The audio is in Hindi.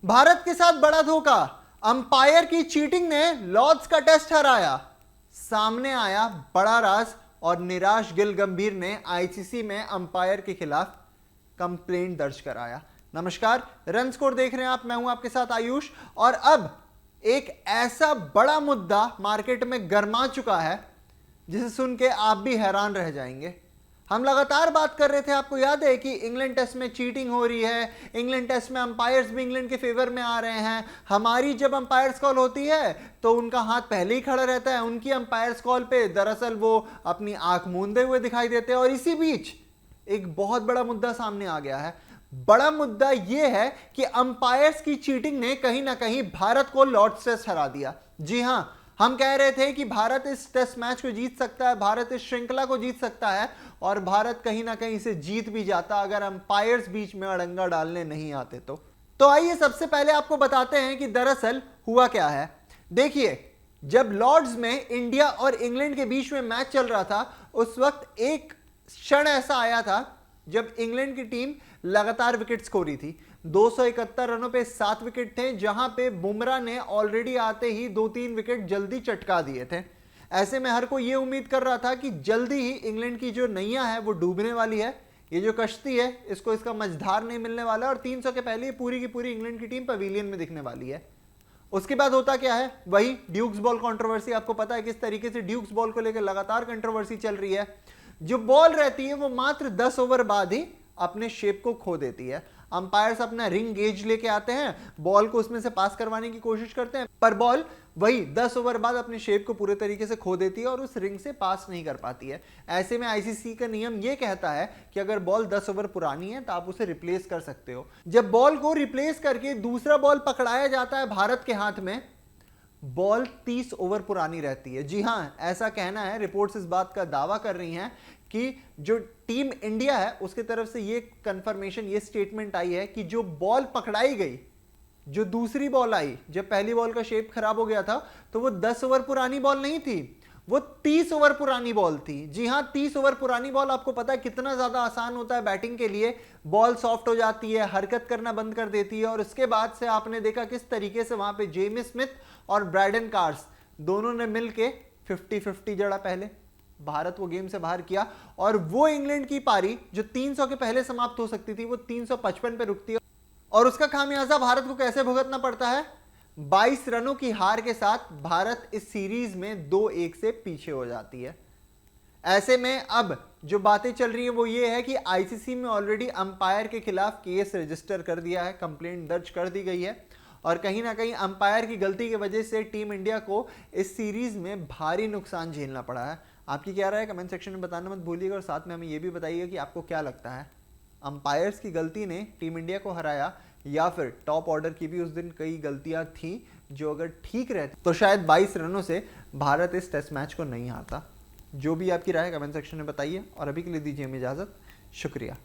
भारत के साथ बड़ा धोखा, अंपायर की चीटिंग ने लॉर्ड्स का टेस्ट हराया। सामने आया बड़ा राज और निराश गिल गंभीर ने आईसीसी में अंपायर के खिलाफ कंप्लेंट दर्ज कराया। नमस्कार, रन स्कोर देख रहे हैं आप, मैं हूं आपके साथ आयुष। और अब एक ऐसा बड़ा मुद्दा मार्केट में गर्मा चुका है जिसे सुन के आप भी हैरान रह जाएंगे। हम लगातार बात कर रहे थे, आपको याद है कि इंग्लैंड टेस्ट में चीटिंग हो रही है, इंग्लैंड टेस्ट में अंपायर्स भी इंग्लैंड के फेवर में आ रहे हैं। हमारी जब अंपायर्स कॉल होती है तो उनका हाथ पहले ही खड़ा रहता है, उनकी अंपायर्स कॉल पे दरअसल वो अपनी आंख मूंदे हुए दिखाई देते हैं। और इसी बीच एक बहुत बड़ा मुद्दा सामने आ गया है। बड़ा मुद्दा यह है कि अंपायर्स की चीटिंग ने कहीं ना कहीं भारत को लॉर्ड्स टेस्ट हरा दिया। जी हां, हम कह रहे थे कि भारत इस टेस्ट मैच को जीत सकता है, भारत इस श्रृंखला को जीत सकता है, और भारत कहीं ना कहीं इसे जीत भी जाता अगर अंपायर्स बीच में अड़ंगा डालने नहीं आते तो आइए सबसे पहले आपको बताते हैं कि दरअसल हुआ क्या है। देखिए, जब लॉर्ड्स में इंडिया और इंग्लैंड के बीच में मैच चल रहा था, उस वक्त एक क्षण ऐसा आया था जब इंग्लैंड की टीम लगातार विकेट खो रही थी। 271 रनों पे 7 विकेट थे, जहां पे बुमराह ने ऑलरेडी आते ही 2-3 विकेट जल्दी चटका दिए थे। ऐसे में हर कोई ये उम्मीद कर रहा था कि जल्दी ही इंग्लैंड की जो नैया है वो डूबने वाली है, ये जो कश्ती है इसको इसका मझधार नहीं मिलने वाला, और 300 के पहले पूरी की पूरी इंग्लैंड की टीम पवेलियन में दिखने वाली है। उसके बाद होता क्या है, वही ड्यूक्स बॉल कंट्रोवर्सी। आपको पता है किस तरीके से ड्यूक्स बॉल को लेकर लगातार कंट्रोवर्सी चल रही है। जो बॉल रहती है वो मात्र 10 ओवर बाद ही अपने शेप को खो देती है। अंपायर्स अपना रिंग गेज लेके आते हैं, बॉल को उसमें से पास करवाने की कोशिश करते हैं, पर बॉल वही 10 ओवर बाद अपने शेप को पूरे तरीके से खो देती है और उस रिंग से पास नहीं कर पाती है। ऐसे में आईसीसी का नियम यह कहता है कि अगर बॉल 10 ओवर पुरानी है तो आप उसे रिप्लेस कर सकते हो। जब बॉल को रिप्लेस करके दूसरा बॉल पकड़ाया जाता है भारत के हाथ में, बॉल 30 ओवर पुरानी रहती है। जी हां, ऐसा कहना है, रिपोर्ट्स इस बात का दावा कर रही हैं कि जो टीम इंडिया है उसकी तरफ से ये कंफर्मेशन, ये स्टेटमेंट आई है कि जो बॉल पकड़ाई गई, जो दूसरी बॉल आई, जब पहली बॉल का शेप खराब हो गया था तो वो 10 ओवर पुरानी बॉल नहीं थी, वो 30 ओवर पुरानी बॉल थी। जी हां, 30 ओवर पुरानी बॉल। आपको पता है कितना ज्यादा आसान होता है बैटिंग के लिए। बॉल सॉफ्ट हो जाती है, हरकत करना बंद कर देती है, और उसके बाद से आपने देखा किस तरीके से वहां पे जेमी स्मिथ और ब्रैडन कार्स दोनों ने मिलके 50-50 जड़ा, पहले भारत वो गेम से बाहर किया। और वो इंग्लैंड की पारी जो 300 के पहले समाप्त हो सकती थी वो 355 पे रुकती है, और उसका खामियाजा भारत को कैसे भुगतना पड़ता है। 22 रनों की हार के साथ भारत इस सीरीज में 2-1 से पीछे हो जाती है। ऐसे में अब जो बातें चल रही है वो ये है कि आईसीसी में ऑलरेडी अंपायर के खिलाफ केस रजिस्टर कर दिया है, कंप्लेंट दर्ज कर दी गई है, और कहीं ना कहीं अंपायर की गलती की वजह से टीम इंडिया को इस सीरीज में भारी नुकसान झेलना पड़ा है। आपकी क्या राय है, कमेंट सेक्शन में बताना मत भूलिएगा, और साथ में हमें यह भी बताइएगा कि आपको क्या लगता है, अंपायर्स की गलती ने टीम इंडिया को हराया या फिर टॉप ऑर्डर की भी उस दिन कई गलतियां थी जो अगर ठीक रहती तो शायद 22 रनों से भारत इस टेस्ट मैच को नहीं हारता। जो भी आपकी राय है कमेंट सेक्शन में बताइए, और अभी के लिए दीजिए हमें इजाजत। शुक्रिया।